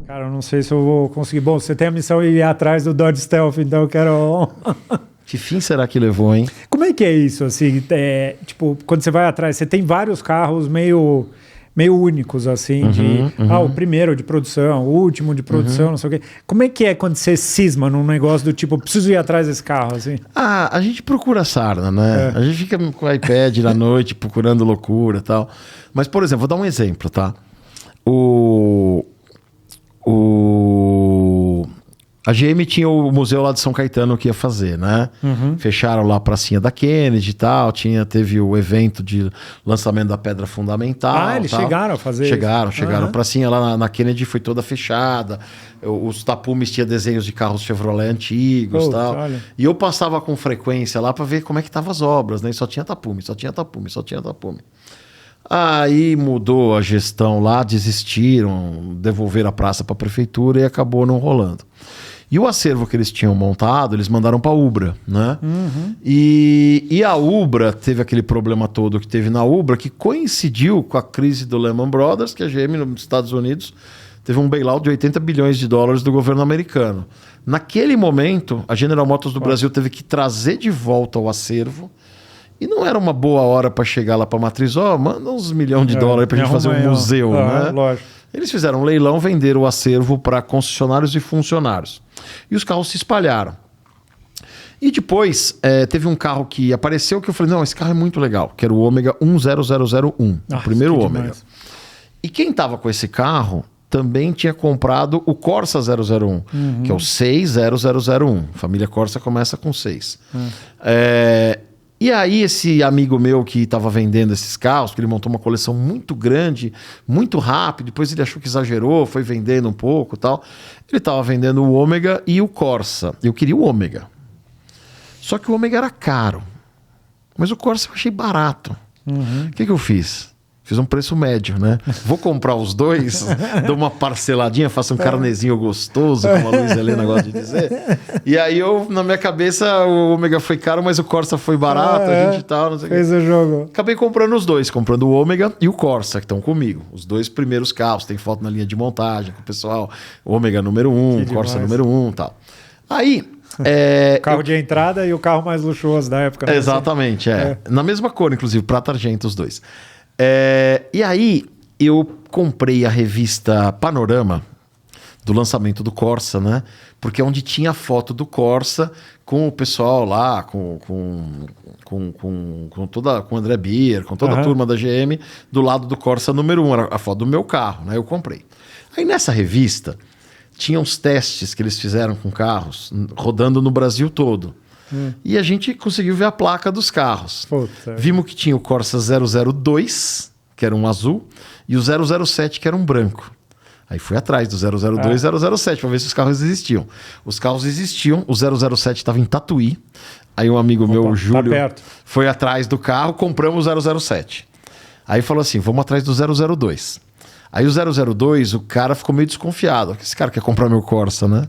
Cara, eu não sei se eu vou conseguir. Bom, você tem a missão de ir atrás do Dodge Stealth, então eu quero... Que fim será que levou, hein? Como é que é isso, assim? Tipo, quando você vai atrás, você tem vários carros meio únicos, assim, o primeiro de produção, o último de produção, não sei o quê. Como é que é quando você cisma num negócio do tipo, preciso ir atrás desse carro, assim? A gente procura sarna, né? A gente fica com o iPad na noite procurando loucura e tal. Mas, por exemplo, vou dar um exemplo, tá? A GM tinha o museu lá de São Caetano que ia fazer, né? Fecharam lá a pracinha da Kennedy e tal. Teve o evento de lançamento da pedra fundamental. Eles chegaram a fazer Chegaram. isso? A pracinha lá na Kennedy foi toda fechada. Os tapumes tinham desenhos de carros Chevrolet antigos e tal. Olha. E eu passava com frequência lá para ver como é que estavam as obras, né? E só tinha tapume. Aí mudou a gestão lá, desistiram, devolveram a praça para a prefeitura e acabou não rolando. E o acervo que eles tinham montado, eles mandaram para a Ubra, né? E a Ubra teve aquele problema todo que teve na Ubra, que coincidiu com a crise do Lehman Brothers, que a GM nos Estados Unidos teve um bailout de 80 bilhões de dólares do governo americano. Naquele momento, a General Motors do Brasil teve que trazer de volta o acervo. E não era uma boa hora para chegar lá para a matriz, manda uns milhões de dólares para a gente fazer um museu, né? Lógico. Eles fizeram um leilão, venderam o acervo para concessionários e funcionários. E os carros se espalharam. E depois teve um carro que apareceu que eu falei, não, esse carro é muito legal, que era o Ômega 10001, o primeiro Ômega. E quem estava com esse carro também tinha comprado o Corsa 001, que é o 60001. Família Corsa começa com 6. E aí esse amigo meu que estava vendendo esses carros, porque ele montou uma coleção muito grande, muito rápido, depois ele achou que exagerou, foi vendendo um pouco e tal. Ele estava vendendo o Ômega e o Corsa. Eu queria o Ômega. Só que o Ômega era caro. Mas o Corsa eu achei barato. O que eu fiz? Fiz um preço médio, né? Vou comprar os dois, dou uma parceladinha, faço um carnezinho gostoso, como a Luiz Helena gosta de dizer. E aí na minha cabeça, o Ômega foi caro, mas o Corsa foi barato, a gente tal, não sei o que. Fez o jogo. Acabei comprando os dois, comprando o Ômega e o Corsa, que estão comigo. Os dois primeiros carros, tem foto na linha de montagem com o pessoal. Ômega número 1, Corsa número 1 e tal. Aí... o carro de entrada e o carro mais luxuoso da época. Né? Exatamente, Na mesma cor, inclusive, prata argento os dois. E aí eu comprei a revista Panorama do lançamento do Corsa, né? Porque é onde tinha a foto do Corsa com o pessoal lá, com o André Bier, com toda a turma da GM, do lado do Corsa número 1, era a foto do meu carro, né? Eu comprei. Aí nessa revista tinha uns testes que eles fizeram com carros rodando no Brasil todo. E a gente conseguiu ver a placa dos carros. Vimos que tinha o Corsa 002, que era um azul, e o 007, que era um branco. Aí fui atrás do 002 e 007 para ver se os carros existiam. Os carros existiam, o 007 estava em Tatuí. Aí um amigo meu, o Júlio, foi atrás do carro, compramos o 007. Aí falou assim, vamos atrás do 002. Aí o 002, o cara ficou meio desconfiado. Esse cara quer comprar meu Corsa, né?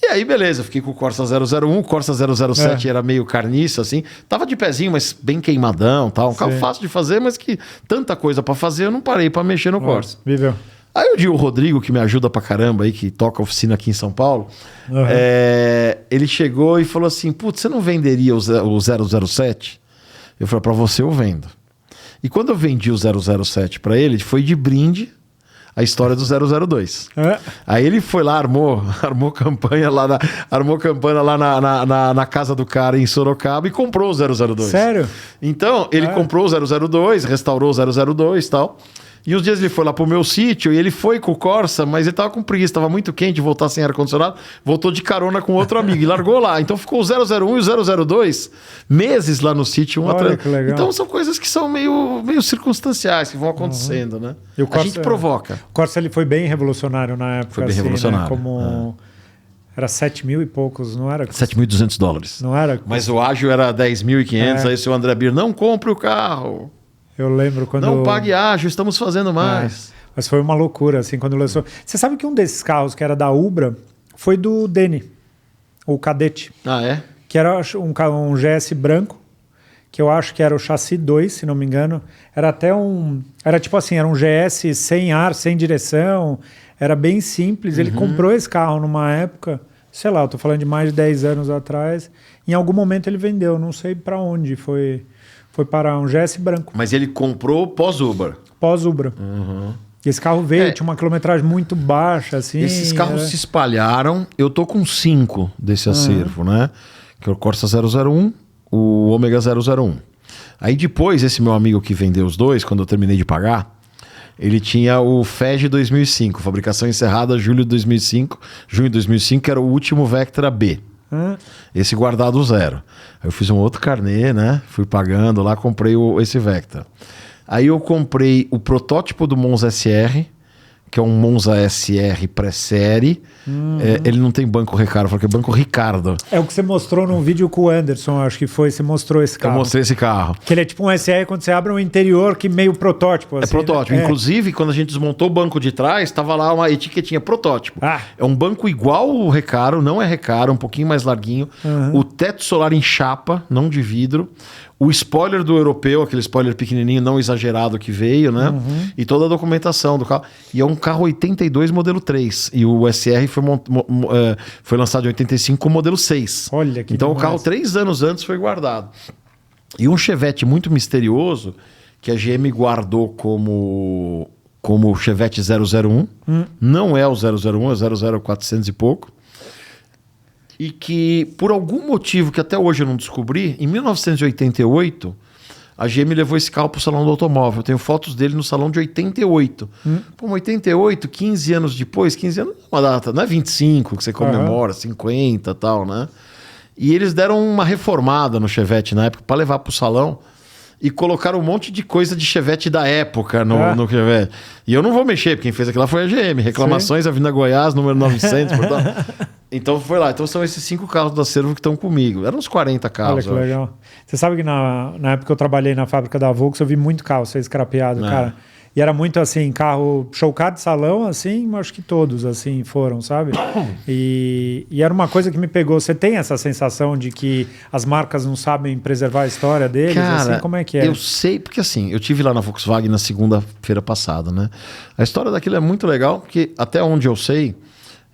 E aí, beleza, fiquei com o Corsa 001, o Corsa 007 era meio carniça, assim. Tava de pezinho, mas bem queimadão, tal. Um carro fácil de fazer, mas que tanta coisa pra fazer, eu não parei pra mexer no Corsa. Viveu. Aí o Rodrigo, que me ajuda pra caramba aí, que toca oficina aqui em São Paulo, ele chegou e falou assim, putz, você não venderia o 007? Eu falei, pra você eu vendo. E quando eu vendi o 007 pra ele, foi de brinde a história do 002. Aí ele foi lá, armou campanha lá, na casa do cara em Sorocaba e comprou o 002. Sério? Então, ele comprou o 002, restaurou o 002 e tal. E uns dias ele foi lá pro meu sítio e ele foi com o Corsa, mas ele tava com preguiça, tava muito quente, voltar sem ar-condicionado, voltou de carona com outro amigo e largou lá. Então ficou o 001 e o 002 meses lá no sítio, um atrás. Então são coisas que são meio circunstanciais, que vão acontecendo, né? E o Corsa, a gente provoca. O Corsa ele foi bem revolucionário na época. Foi bem revolucionário. Né? Como... Era 7 mil e poucos, não era? 7.200 dólares. Não era? Mas o ágil era 10.500, aí o seu André Bier, não compre o carro. Eu lembro quando... Não pague ágil, estamos fazendo mais. Mas foi uma loucura, assim, quando lançou. Você sabe que um desses carros, que era da Ubra, foi do Denny, o Cadete. Ah, é? Que era um GS branco, que eu acho que era o chassi 2, se não me engano. Era até era tipo assim, era um GS sem ar, sem direção. Era bem simples. Ele comprou esse carro numa época, sei lá, eu tô falando de mais de 10 anos atrás. Em algum momento ele vendeu, não sei para onde. Foi para um GS branco. Mas ele comprou pós-Uber? Pós-Ubra. Esse carro veio, tinha uma quilometragem muito baixa, assim. Esses carros se espalharam. Eu tô com 5 desse acervo, né? Que é o Corsa 001, o Ômega 001. Aí depois, esse meu amigo que vendeu os dois, quando eu terminei de pagar, ele tinha o FEG 2005, fabricação encerrada junho de 2005, que era o último Vectra B. Esse guardado 0. Aí eu fiz um outro carnê, né? Fui pagando lá, comprei esse Vectra. Aí eu comprei o protótipo do Monza SR, que é um Monza SR pré-série. Ele não tem banco Recaro, eu falei que é banco Ricardo. É o que você mostrou num vídeo com o Anderson, acho que foi. Você mostrou esse carro. Eu mostrei esse carro. Que ele é tipo um SR quando você abre um interior que meio protótipo. Assim, é protótipo. Né? Inclusive, quando a gente desmontou o banco de trás, estava lá uma etiquetinha protótipo. É um banco igual o Recaro, não é Recaro, um pouquinho mais larguinho. O teto solar em chapa, não de vidro. O spoiler do europeu, aquele spoiler pequenininho, não exagerado que veio, né? E toda a documentação do carro. E é um carro 82 modelo 3. E o SR foi lançado em 85 com o modelo 6. Olha que Então demais. o carro 3 anos antes foi guardado. E um Chevette muito misterioso, que a GM guardou como Chevette 001. Não é o 001, é o 00400 e pouco. E que, por algum motivo que até hoje eu não descobri, em 1988, a GM levou esse carro para o Salão do Automóvel. Eu tenho fotos dele no Salão de 88. Pô, 88, 15 anos depois, 15 anos é uma data, não é 25 que você comemora, 50 e tal, né? E eles deram uma reformada no Chevette na época para levar para o salão e colocaram um monte de coisa de Chevette da época no Chevette. E eu não vou mexer, porque quem fez aquilo lá foi a GM. Reclamações, Avenida Goiás, número 900, portanto... Então foi lá. Então são esses 5 carros do acervo que estão comigo. Eram uns 40 carros. Olha que legal. Você sabe que na época que eu trabalhei na fábrica da Volks, eu vi muito carro ser escrapeado, cara. E era muito assim, carro show car de salão, assim, acho que todos assim foram, sabe? E era uma coisa que me pegou. Você tem essa sensação de que as marcas não sabem preservar a história deles? Cara, assim, como é que é? Eu sei, porque assim, eu tive lá na Volkswagen na segunda-feira passada, né? A história daquilo é muito legal, porque até onde eu sei,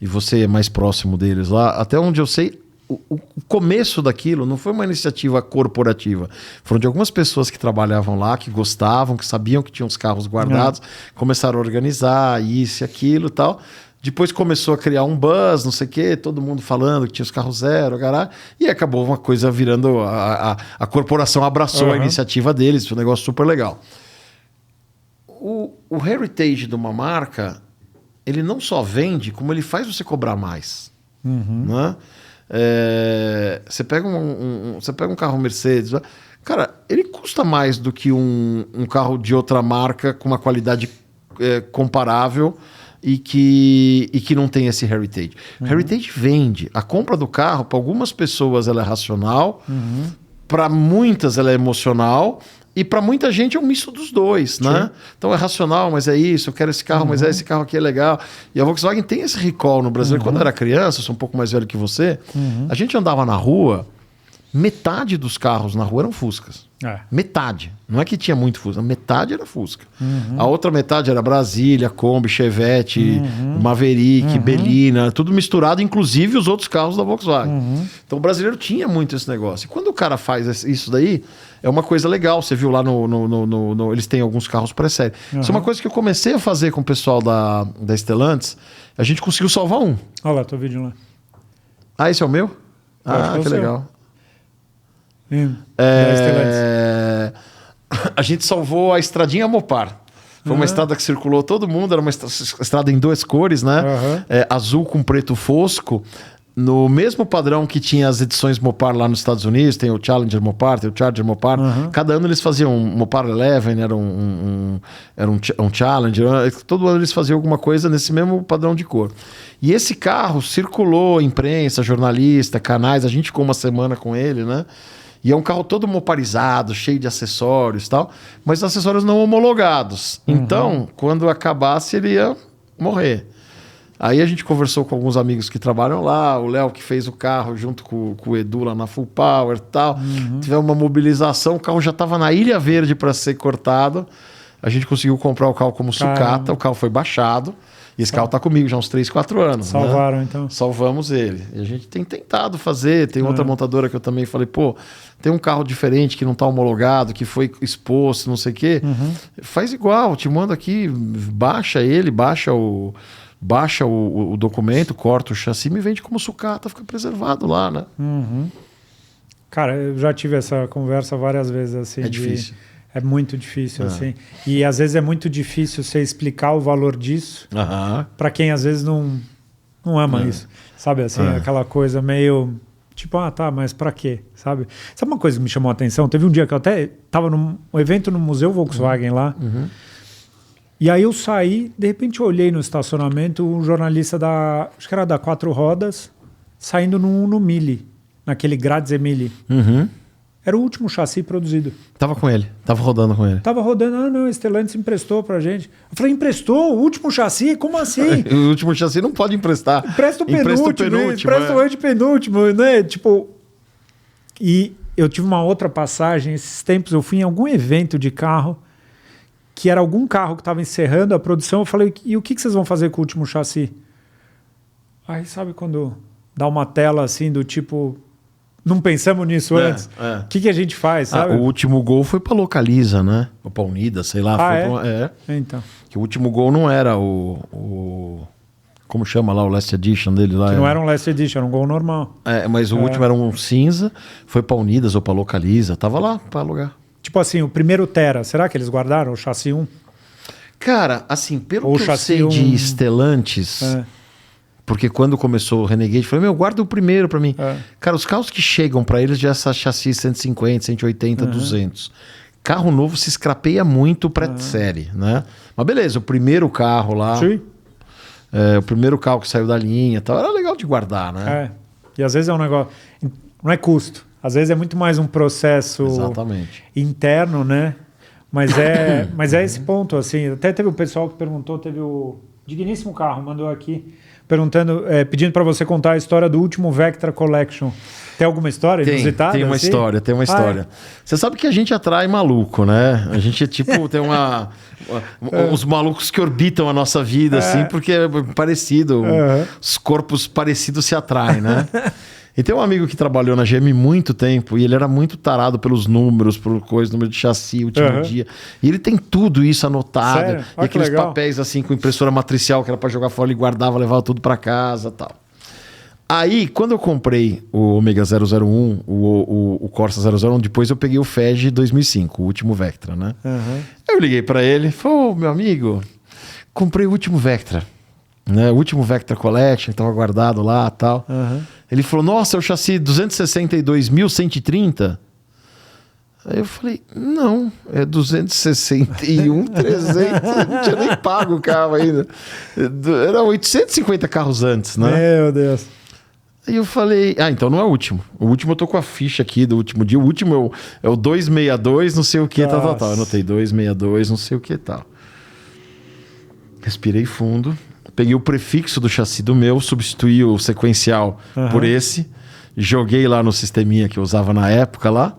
e você é mais próximo deles lá, até onde eu sei, o começo daquilo não foi uma iniciativa corporativa. Foram de algumas pessoas que trabalhavam lá, que gostavam, que sabiam que tinham os carros guardados, começaram a organizar isso e aquilo e tal. Depois começou a criar um buzz, não sei o quê, todo mundo falando que tinha os carros zero, garagem, e acabou uma coisa virando... A corporação abraçou a iniciativa deles, foi um negócio super legal. O heritage de uma marca... ele não só vende, como ele faz você cobrar mais. Né? Você pega você pega um carro Mercedes, cara, ele custa mais do que um carro de outra marca com uma qualidade comparável e que não tem esse heritage. Heritage vende. A compra do carro, para algumas pessoas, ela é racional, para muitas ela é emocional, e para muita gente é um misto dos dois, né? Então é racional, mas é isso, eu quero esse carro, mas esse carro aqui é legal. E a Volkswagen tem esse recall no Brasil. Quando eu era criança, eu sou um pouco mais velho que você, a gente andava na rua, metade dos carros na rua eram Fuscas. Metade. Não é que tinha muito Fusca, metade era Fusca. A outra metade era Brasília, Kombi, Chevette, Maverick, Belina, tudo misturado, inclusive os outros carros da Volkswagen. Então o brasileiro tinha muito esse negócio. E quando o cara faz isso daí, é uma coisa legal. Você viu lá eles têm alguns carros pré-série. Isso é uma coisa que eu comecei a fazer com o pessoal da Stellantis. A gente conseguiu salvar um. Olha lá, teu vídeo lá. Ah, esse é o meu? Que legal. A gente salvou a estradinha Mopar. Foi uma estrada que circulou todo mundo. Era uma estrada em 2 cores, né? Azul com preto fosco. No mesmo padrão que tinha as edições Mopar lá nos Estados Unidos, tem o Challenger Mopar, tem o Charger Mopar. Cada ano eles faziam um Mopar 11, era um Challenger. Todo ano eles faziam alguma coisa nesse mesmo padrão de cor. E esse carro circulou, imprensa, jornalista, canais. A gente ficou uma semana com ele, né? E é um carro todo moparizado, cheio de acessórios e tal, mas acessórios não homologados. Então, quando acabasse, ele ia morrer. Aí a gente conversou com alguns amigos que trabalham lá, o Léo que fez o carro junto com o Edu lá na Full Power e tal. Tivemos uma mobilização, o carro já estava na Ilha Verde para ser cortado. A gente conseguiu comprar o carro como sucata, o carro foi baixado. E esse carro está comigo já há uns 3, 4 anos. Salvaram, né? então. Salvamos ele. E a gente tem tentado fazer. Tem outra montadora que eu também falei, pô, tem um carro diferente que não está homologado, que foi exposto, não sei o quê. Faz igual, te mando aqui, baixa ele, baixa o documento, corta o chassi, me vende como sucata, fica preservado lá, né? Cara, eu já tive essa conversa várias vezes, assim. É difícil. É muito difícil, assim. E às vezes é muito difícil você explicar o valor disso para quem às vezes não ama isso. Sabe assim, aquela coisa meio tipo, tá, mas para quê? Sabe uma coisa que me chamou a atenção? Teve um dia que eu até estava num evento no Museu Volkswagen lá. E aí eu saí, de repente eu olhei no estacionamento um jornalista acho que era da Quatro Rodas, saindo no Mille, naquele Gradze Mille. Era o último chassi produzido. Tava com ele, tava rodando com ele. Tava rodando, não, a Stellantis emprestou pra gente. Eu falei, emprestou? O último chassi? Como assim? O último chassi não pode emprestar. Empresta o penúltimo, empresta o antepenúltimo, né? Tipo... E eu tive uma outra passagem, esses tempos eu fui em algum evento de carro, que era algum carro que estava encerrando a produção, eu falei, e o que vocês vão fazer com o último chassi? Aí sabe quando dá uma tela assim do tipo... Não pensamos nisso antes. O que a gente faz, sabe? O último gol foi pra Localiza, né? Ou pra Unida, sei lá. Então. Que o último gol não era o... Como chama lá o Last Edition dele lá? Que não era um Last Edition, era um gol normal. Mas o último era um cinza, foi pra Unidas ou pra Localiza. Tava lá pra alugar. Tipo assim, o primeiro Tera, será que eles guardaram o chassi 1? Cara, assim, pelo que eu sei de Stellantis... Porque quando começou o Renegade, eu falei, guarda o primeiro pra mim. Cara, os carros que chegam pra eles já essa chassi 150, 180, 200. Carro novo se escrapeia muito pré-série, né? Mas beleza, o primeiro carro lá... Sim. O primeiro carro que saiu da linha e tal, era legal de guardar, né? E às vezes é um negócio... Não é custo. Às vezes é muito mais um processo interno, né? Mas é esse ponto, assim. Até teve o pessoal que perguntou, teve o Digníssimo Carro, mandou aqui... perguntando, pedindo para você contar a história do último Vectra Collection. Tem alguma história inusitada? Tem uma assim? história. Você sabe que a gente atrai maluco, né? A gente, tipo, tem uns malucos que orbitam a nossa vida, assim, porque é parecido. Os corpos parecidos se atraem, né? E tem um amigo que trabalhou na GM muito tempo e ele era muito tarado pelos números, por coisa, número de chassi, último dia. E ele tem tudo isso anotado. Sério? E aqueles papéis assim com impressora matricial que era para jogar fora, ele guardava, levava tudo para casa e tal. Aí, quando eu comprei o Omega 001, o Corsa 001, depois eu peguei o FEG 2005, o último Vectra, né? Eu liguei para ele, falei, meu amigo, comprei o último Vectra. Né? O último Vectra Collection, que estava guardado lá e tal. Ele falou, nossa, é o chassi 262.130? Aí eu falei, não, é 261.300. Não tinha nem pago o carro ainda. Era 850 carros antes, né? Meu Deus. Aí eu falei, então não é o último. O último eu tô com a ficha aqui do último dia. O último é o 262, não sei o que, tal. Eu anotei 262, não sei o que, tal. Respirei fundo. Peguei o prefixo do chassi do meu, substituí o sequencial por esse, joguei lá no sisteminha que eu usava na época lá,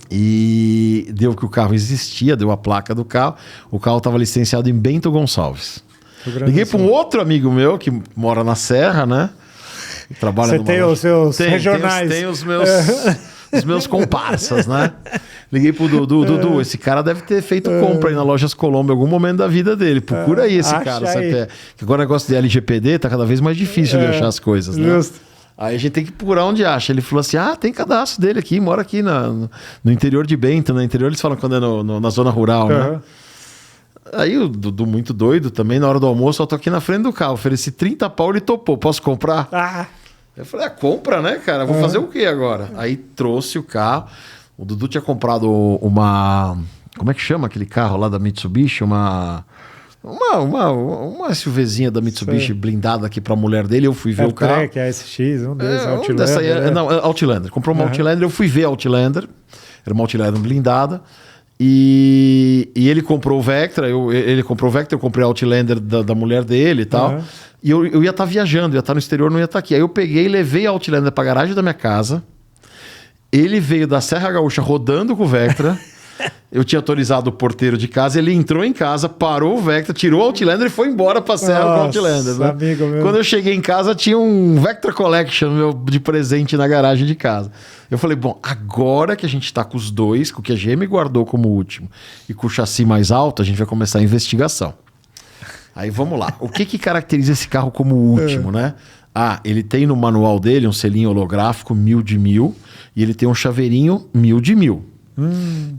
e deu que o carro existia, deu a placa do carro. O carro estava licenciado em Bento Gonçalves. Liguei para um outro amigo meu que mora na Serra, né? Trabalha Você tem os seus regionais. Tem os meus comparsas, né? Liguei pro Dudu, esse cara deve ter feito compra aí na Lojas Colombo em algum momento da vida dele. Procura aí esse cara, sabe? Que agora o negócio de LGPD tá cada vez mais difícil de achar as coisas, né? Justo. Aí a gente tem que procurar onde acha. Ele falou assim, tem cadastro dele aqui, mora aqui no interior de Bento. No interior eles falam quando é na zona rural, né? Aí o Dudu muito doido também, na hora do almoço, eu tô aqui na frente do carro, ofereci 30 pau, ele topou, posso comprar? Eu falei, compra, né, cara? Vou fazer o quê agora? Aí trouxe o carro. O Dudu tinha comprado uma... Como é que chama aquele carro lá da Mitsubishi? Uma SUVzinha da Mitsubishi blindada aqui pra mulher dele. Eu fui ver o carro. Trek, ASX, um desses, Outlander. Não, Outlander. Comprou uma Outlander, eu fui ver a Outlander. Era uma Outlander blindada. E ele comprou o Vectra, ele comprou o Vectra, eu comprei o Outlander da mulher dele e tal. Uhum. E eu ia estar viajando, ia estar no exterior, não ia estar aqui. Aí eu peguei e levei a Outlander pra garagem da minha casa. Ele veio da Serra Gaúcha rodando com o Vectra. Eu tinha autorizado o porteiro de casa, ele entrou em casa, parou o Vectra, tirou o Outlander e foi embora pra Serra com o Outlander. Né? Amigo meu. Quando eu cheguei em casa, tinha um Vectra Collection meu, de presente na garagem de casa. Eu falei, bom, agora que a gente tá com os dois, com o que a GM guardou como último e com o chassi mais alto, a gente vai começar a investigação. Aí vamos lá. O que caracteriza esse carro como último, né? Ah, ele tem no manual dele um selinho holográfico 1000 de 1000 e ele tem um chaveirinho 1000 de 1000.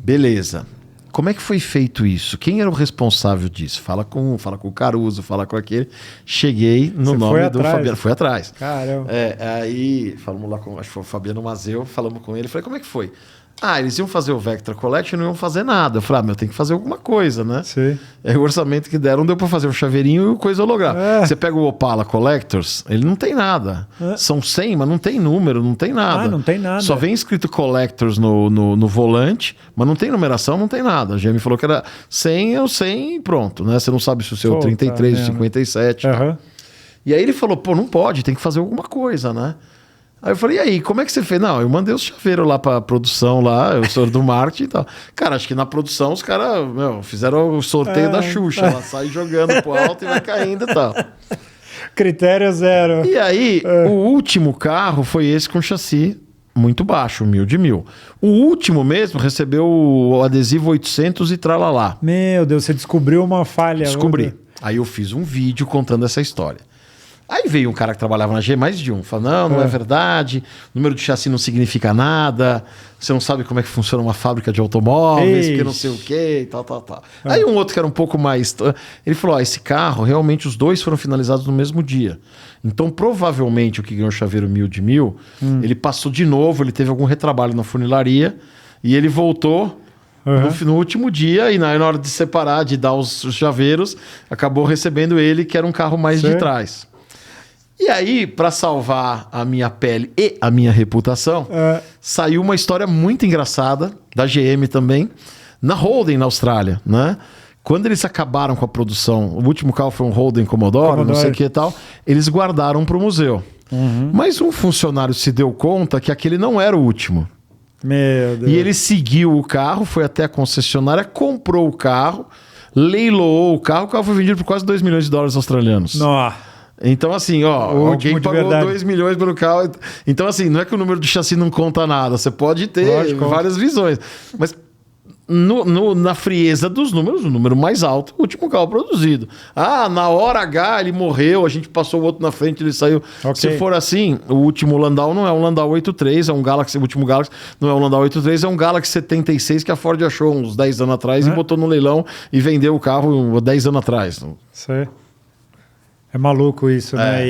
Beleza. Como é que foi feito isso? Quem era o responsável disso? Fala com o Caruso, fala com aquele. Cheguei no nome do Fabiano. Fui atrás. Caramba. Aí falamos lá com acho que foi o Fabiano Mazeu, falamos com ele. Falei, como é que foi? Ah, eles iam fazer o Vectra Collection e não iam fazer nada. Eu falei, tem que fazer alguma coisa, né? Sim. Aí o orçamento que deram deu pra fazer um chaveirinho e coisa holográfica. Você pega o Opala Collectors, ele não tem nada. São 100, mas não tem número, não tem nada. Não tem nada. Só vem escrito Collectors no volante, mas não tem numeração, não tem nada. A GM falou que era 100, é o 100 e pronto, né? Você não sabe se o seu é o 33, o 57. Uhum. E aí ele falou, não pode, tem que fazer alguma coisa, né? Aí eu falei, e aí, como é que você fez? Não, eu mandei os chaveiros lá pra produção lá, eu sou do marketing e tal. Cara, acho que na produção os caras, fizeram o sorteio da Xuxa. Ela sai jogando pro alto e vai caindo e tal. Critério zero. E aí, o último carro foi esse com chassi muito baixo, 1000 de 1000. O último mesmo recebeu o adesivo 800 e tralalá. Meu Deus, você descobriu uma falha. Descobri. Aí eu fiz um vídeo contando essa história. Aí veio um cara que trabalhava na G, mais de um, falou, não é verdade, número de chassi não significa nada, você não sabe como é que funciona uma fábrica de automóveis, que não sei o quê, tal. Aí um outro que era um pouco mais... Ele falou, esse carro, realmente os dois foram finalizados no mesmo dia. Então, provavelmente, o que ganhou o chaveiro 1000 de 1000, ele passou de novo, ele teve algum retrabalho na funilaria, e ele voltou... No último dia, e na hora de separar, de dar os chaveiros, acabou recebendo ele, que era um carro mais de trás. E aí, para salvar a minha pele e a minha reputação, saiu uma história muito engraçada, da GM também, na Holden, na Austrália, né? Quando eles acabaram com a produção, o último carro foi um Holden Commodore, não sei o que e tal, eles guardaram para o museu. Mas um funcionário se deu conta que aquele não era o último. Meu Deus. E ele seguiu o carro, foi até a concessionária, comprou o carro, leiloou o carro foi vendido por quase 2 milhões de dólares australianos. Nossa. Então, assim, alguém pagou 2 milhões pelo carro. Então, assim, não é que o número de chassi não conta nada. Você pode ter várias visões. Mas na frieza dos números, o número mais alto, o último carro produzido. Na hora H ele morreu, a gente passou o outro na frente, ele saiu. Se for assim, o último Landau não é um Landau 83, é um Galaxy, o último Galaxy não é um Landau 83, é um Galaxy 76 que a Ford achou uns 10 anos atrás e botou no leilão e vendeu o carro 10 anos atrás. Sei. É maluco isso, né?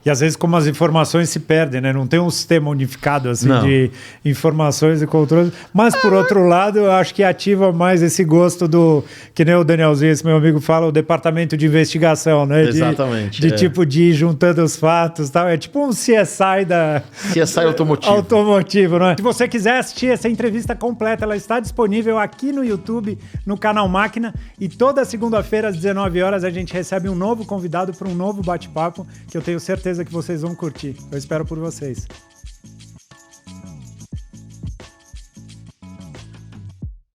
E às vezes como as informações se perdem, né? Não tem um sistema unificado assim de informações e controles. Mas por outro lado, eu acho que ativa mais esse gosto do, que nem o Danielzinho, esse meu amigo fala, o departamento de investigação, né? Exatamente. Tipo de ir juntando os fatos e tal. É tipo um CSI CSI automotivo. Automotivo, né? Se você quiser assistir essa entrevista completa, ela está disponível aqui no YouTube, no canal Máquina. E toda segunda-feira às 19 horas a gente recebe um novo convidado para um novo bate-papo que eu tenho certeza que vocês vão curtir. Eu espero por vocês.